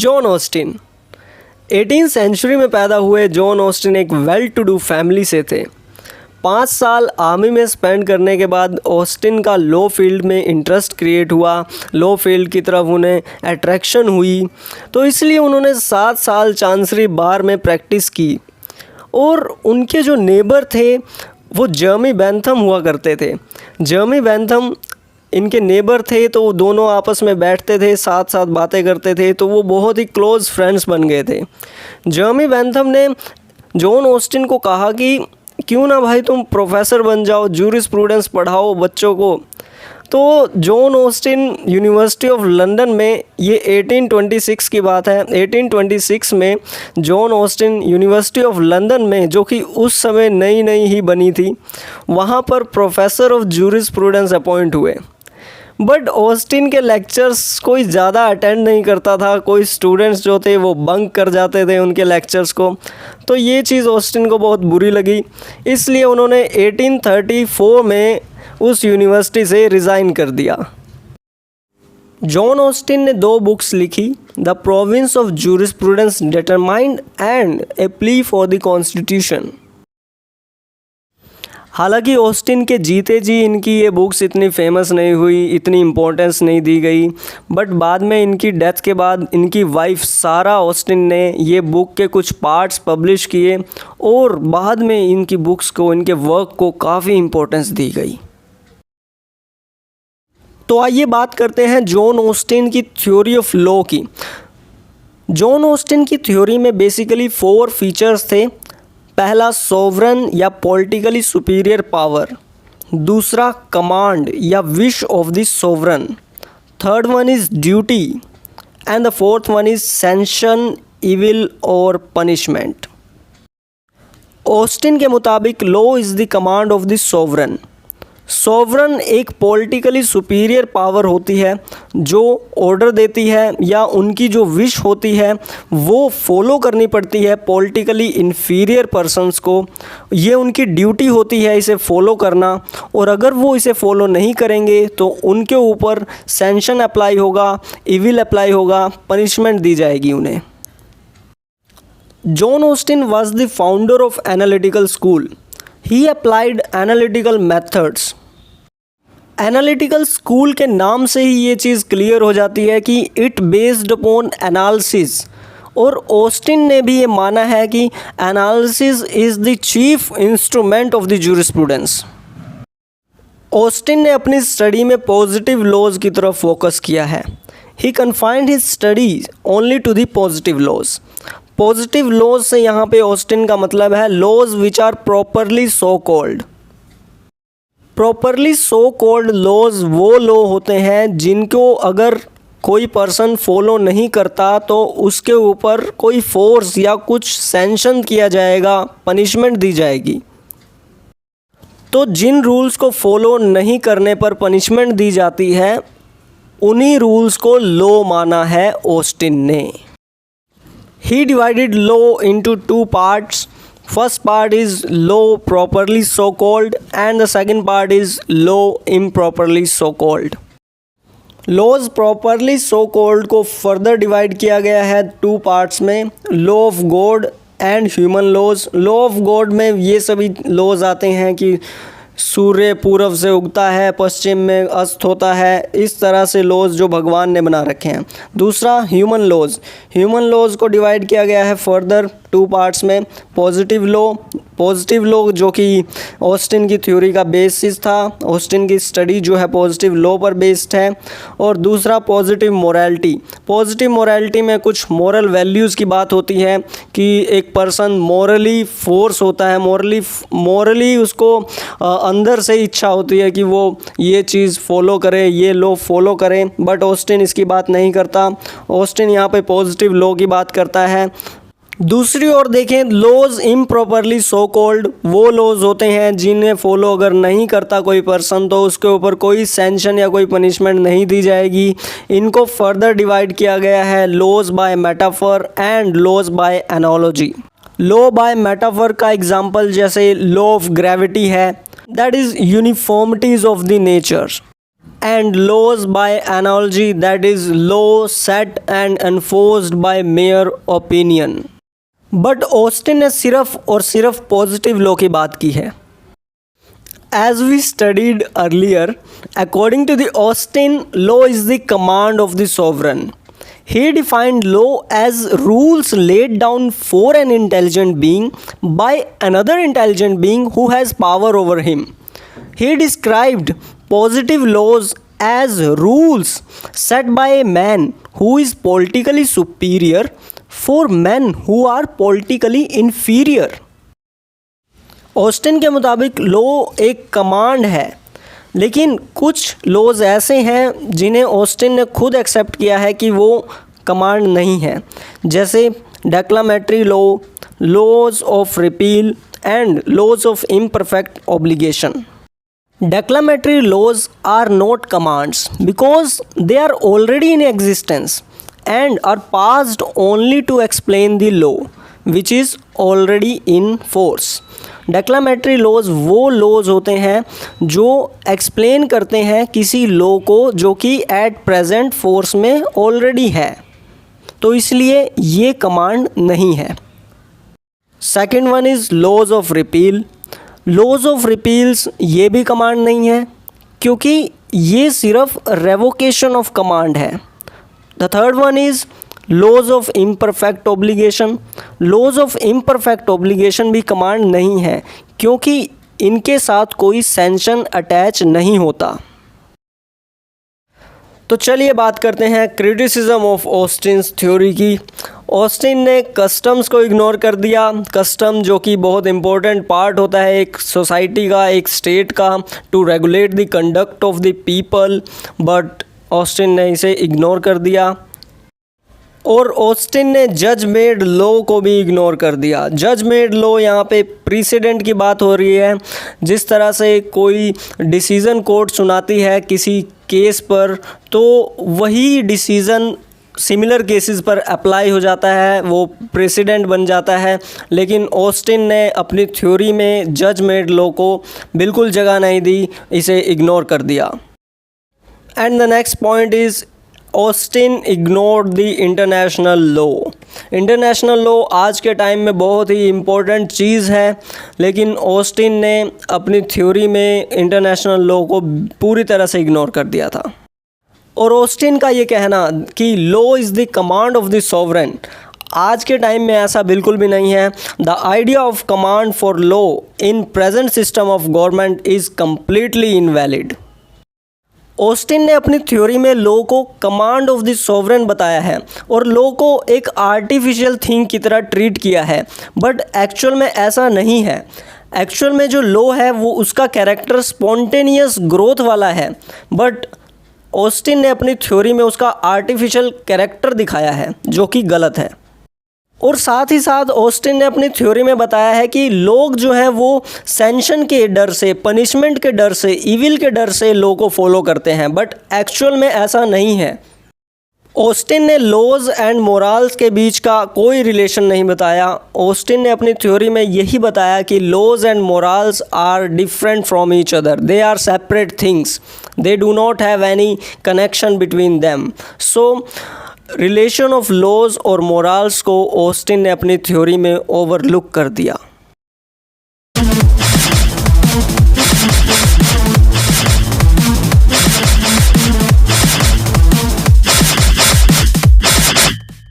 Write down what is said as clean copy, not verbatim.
John Austin 18th century में पैदा हुए जॉन ऑस्टिन एक वेल टू डू फैमिली से थे। 5 साल आर्मी में स्पेंड करने के बाद ऑस्टिन का लॉ फील्ड में इंटरेस्ट क्रिएट हुआ, लॉ फील्ड की तरफ उन्हें अट्रैक्शन हुई, तो इसलिए उन्होंने 7 साल चांसरी बार में प्रैक्टिस की। और उनके जो नेबर थे वो जर्मी बेंथम हुआ करते थे। जर्मी बेंथम इनके नेबर थे, तो दोनों आपस में बैठते थे, साथ साथ बातें करते थे, तो वो बहुत ही क्लोज़ फ्रेंड्स बन गए थे। जर्मी बेंथम ने जॉन ऑस्टिन को कहा कि क्यों ना भाई तुम प्रोफेसर बन जाओ, जूरिस्प्रूडेंस पढ़ाओ बच्चों को। तो John Austin university of London में, ये 1826 की बात है, 1826 में John Austin university of London में, जो कि उस समय नई नई ही बनी थी, वहाँ पर प्रोफेसर ऑफ जूरिस्प्रूडेंस अपॉइंट हुए। बट ऑस्टिन के लेक्चर्स कोई ज़्यादा अटेंड नहीं करता था, कोई स्टूडेंट्स जो थे वो बंक कर जाते थे उनके लेक्चर्स को। तो ये चीज़ ऑस्टिन को बहुत बुरी लगी, इसलिए उन्होंने 1834 में उस यूनिवर्सिटी से रिज़ाइन कर दिया। जॉन ऑस्टिन ने 2 बुक्स लिखी, the province of jurisprudence determined and A plea for the constitution. हालांकि ऑस्टिन के जीते जी इनकी ये बुक्स इतनी फेमस नहीं हुई, इतनी इम्पोर्टेंस नहीं दी गई, बट बाद में इनकी डेथ के बाद इनकी वाइफ सारा ऑस्टिन ने ये बुक के कुछ पार्ट्स पब्लिश किए और बाद में इनकी बुक्स को, इनके वर्क को काफ़ी इम्पोर्टेंस दी गई। तो आइए बात करते हैं जॉन ऑस्टिन की थ्योरी ऑफ लॉ की। जॉन ऑस्टिन की थ्योरी में बेसिकली 4 फीचर्स थे। पहला, सोवरन या पॉलिटिकली सुपीरियर पावर। दूसरा, कमांड या wish of the sovereign. Third one is duty and the fourth one is sanction, evil और पनिशमेंट। ऑस्टिन के मुताबिक law is the command of the sovereign. Sovereign एक politically superior power होती है जो order देती है या उनकी जो विश होती है वो फॉलो करनी पड़ती है पॉलिटिकली इन्फीरियर पर्सन्स को। ये उनकी ड्यूटी होती है इसे फॉलो करना, और अगर वो इसे फॉलो नहीं करेंगे तो उनके ऊपर सैंक्शन अप्लाई होगा, इविल अप्लाई होगा, पनिशमेंट दी जाएगी उन्हें। John Austin was the founder of analytical school. He applied analytical methods. Analytical school के नाम से ही ये चीज़ क्लियर हो जाती है कि इट बेस्ड अपॉन एनालिसिस, और ऑस्टिन ने भी ये माना है कि analysis is the chief instrument of the jurisprudence. Austin ने अपनी स्टडी में पॉजिटिव लॉज की तरफ फोकस किया है। He confined his studies only to the positive laws. Positive laws से यहाँ पे ऑस्टिन का मतलब है laws which are properly so called. Properly so called laws वो लॉ होते हैं जिनको अगर कोई पर्सन फॉलो नहीं करता तो उसके ऊपर कोई फोर्स या कुछ सैंक्शन किया जाएगा, पनिशमेंट दी जाएगी। तो जिन रूल्स को फॉलो नहीं करने पर पनिशमेंट दी जाती है उन्हीं रूल्स को लॉ माना है ऑस्टिन ने। He divided law into 2 parts. First part is law properly so called and the second part is law improperly so called. Laws properly so called को further divide किया गया है 2 parts में, law of God and human laws. law of God में ये सभी laws आते हैं कि सूर्य पूर्व से उगता है, पश्चिम में अस्त होता है, इस तरह से लॉज जो भगवान ने बना रखे हैं। दूसरा, ह्यूमन लॉज। ह्यूमन लॉज को डिवाइड किया गया है फर्दर 2 पार्ट्स में। पॉजिटिव लॉ, पॉजिटिव लॉ जो कि ऑस्टिन की थ्योरी का बेसिस था, ऑस्टिन की स्टडी जो है पॉजिटिव लॉ पर बेस्ड है। और दूसरा, पॉजिटिव मोरालिटी। पॉजिटिव मोरालिटी में कुछ मोरल वैल्यूज़ की बात होती है कि एक पर्सन मोरली फोर्स होता है, मोरली उसको अंदर से इच्छा होती है कि वो ये चीज़ फॉलो करे, ये लॉ फॉलो करे, बट ऑस्टिन इसकी बात नहीं करता। ऑस्टिन यहाँ पे पॉजिटिव लॉ की बात करता है। दूसरी ओर देखें, लॉज इम्प्रॉपरली सो कॉल्ड वो लॉज होते हैं जिन्हें फॉलो अगर नहीं करता कोई पर्सन तो उसके ऊपर कोई सैंक्शन या कोई पनिशमेंट नहीं दी जाएगी। इनको फर्दर डिवाइड किया गया है laws by metaphor and laws by analogy. Law by metaphor का एग्जाम्पल जैसे लॉ ऑफ ग्रेविटी है, that is uniformities of the nature. and laws by analogy, that is law set and enforced by mere opinion. But Austin ने सिर्फ और सिर्फ positive law की बात की है. As we studied earlier, according to the Austin, law is the command of the sovereign. He defined law as rules laid down for an intelligent being by another intelligent being who has power over him. He described positive laws as rules set by a man who is politically superior for men who are politically inferior. Austin के मुताबिक law एक command है, लेकिन कुछ laws ऐसे हैं जिन्हें Austin ने खुद एक्सेप्ट किया है कि वो कमांड नहीं है, जैसे declamatory law, laws of repeal and laws of imperfect obligation. Declamatory laws are not commands because they are already in existence and are passed only to explain the law which is already in force. Declamatory laws वो laws होते हैं जो explain करते हैं किसी law को जो कि at present force में already है, तो इसलिए ये command नहीं है. Second one is laws of repeal. Laws of repeals ये भी कमांड नहीं है क्योंकि ये सिर्फ रेवोकेशन ऑफ कमांड है. The third one is laws of imperfect obligation. Laws of imperfect obligation भी कमांड नहीं है क्योंकि इनके साथ कोई सेंशन अटैच नहीं होता. तो चलिए बात करते हैं क्रिटिसिज्म ऑफ ऑस्टिन्स थ्योरी की. ऑस्टिन ने कस्टम्स को इग्नोर कर दिया. कस्टम जो कि बहुत इम्पोर्टेंट पार्ट होता है एक सोसाइटी का, एक स्टेट का, to regulate the conduct of the people, but Austin ने इसे इग्नोर कर दिया. और ऑस्टिन ने जज मेड लॉ को भी इग्नोर कर दिया. जज मेड लॉ यहाँ पे प्रीसिडेंट की बात हो रही है. जिस तरह से कोई डिसीज़न कोर्ट सुनाती है किसी केस पर, तो वही डिसीज़न सिमिलर केसेस पर अप्लाई हो जाता है, वो प्रेसिडेंट बन जाता है. लेकिन ऑस्टिन ने अपनी थ्योरी में जज मेड लॉ को बिल्कुल जगह नहीं दी, इसे इग्नोर कर दिया. And the next point is Austin ignored the international law. International law आज के टाइम में बहुत ही इम्पोर्टेंट चीज़ है, लेकिन ऑस्टिन ने अपनी थ्योरी में इंटरनेशनल लॉ को पूरी तरह से इग्नोर कर दिया था. और ऑस्टिन का ये कहना कि law is the command of the sovereign, आज के टाइम में ऐसा बिल्कुल भी नहीं है. The idea of command for law in present system of government is completely invalid. Austin ने अपनी थ्योरी में लॉ को कमांड ऑफ द सॉवरेन बताया है और लॉ को एक आर्टिफिशियल थिंग की तरह ट्रीट किया है, बट एक्चुअल में ऐसा नहीं है. एक्चुअल में जो लॉ है वो उसका कैरेक्टर स्पॉन्टेनियस ग्रोथ वाला है, बट ऑस्टिन ने अपनी थ्योरी में उसका आर्टिफिशियल कैरेक्टर दिखाया है जो कि गलत है. और साथ ही साथ ऑस्टिन ने अपनी थ्योरी में बताया है कि लोग जो हैं वो सेंशन के डर से, पनिशमेंट के डर से, इविल के डर से लॉ को फॉलो करते हैं, बट एक्चुअल में ऐसा नहीं है. ऑस्टिन ने लॉज एंड मोरल्स के बीच का कोई रिलेशन नहीं बताया. ऑस्टिन ने अपनी थ्योरी में यही बताया कि laws and morals are different from each other, they are separate things, they do not have any connection between them. So relation of laws और मोरल्स को ऑस्टिन ने अपनी थ्योरी में ओवरलुक कर दिया.